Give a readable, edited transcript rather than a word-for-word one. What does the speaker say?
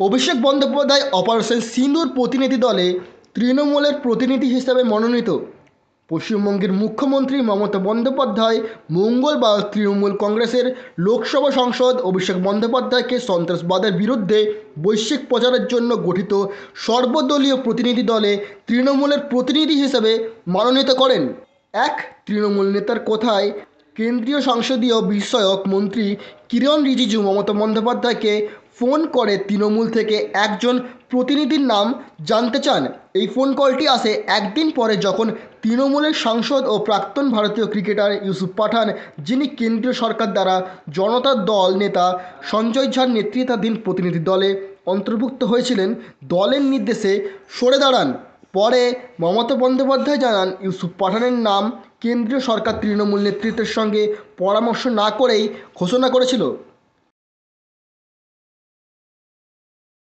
Abhishek Bandyopadhyay operation সিঁদুর প্রতিনিধি দলে তৃণমূলের প্রতিনিধি হিসেবে মনোনীত। পশ্চিমবঙ্গের মুখ্যমন্ত্রী মমতা বন্দ্যোপাধ্যায় মঙ্গলবার তৃণমূল কংগ্রেসের লোকসভা সাংসদ অভিষেক বন্দ্যোপাধ্যায়কে সন্ত্রাসবাদের বিরুদ্ধে বৈশ্বিক প্রচারের জন্য গঠিত সর্বদলীয় প্রতিনিধি দলে তৃণমূলের প্রতিনিধি হিসেবে মনোনীত করেন। এক তৃণমূল নেতার কথায়, কেন্দ্রীয় সংসদীয় বিষয়ক মন্ত্রী কিরণ রিজিজু মমতা বন্দ্যোপাধ্যায়কে ফোন করে তৃণমূল থেকে একজন প্রতিনিধির নাম জানতে চান। এই ফোন কলটি আসে একদিন পরে, যখন তৃণমূলের সাংসদ ও প্রাক্তন ভারতীয় ক্রিকেটার ইউসুফ পাঠান, যিনি কেন্দ্রীয় সরকার দ্বারা জনতা দল নেতা সঞ্জয় ঝার নেতৃত্বাধীন প্রতিনিধি দলে অন্তর্ভুক্ত হয়েছিলেন, দলের নির্দেশে সরে দাঁড়ান। পরে মমতা বন্দ্যোপাধ্যায় জানান, ইউসুফ পাঠানের নাম কেন্দ্রীয় সরকার তৃণমূল নেতৃত্বের সঙ্গে পরামর্শ না করেই ঘোষণা করেছিল।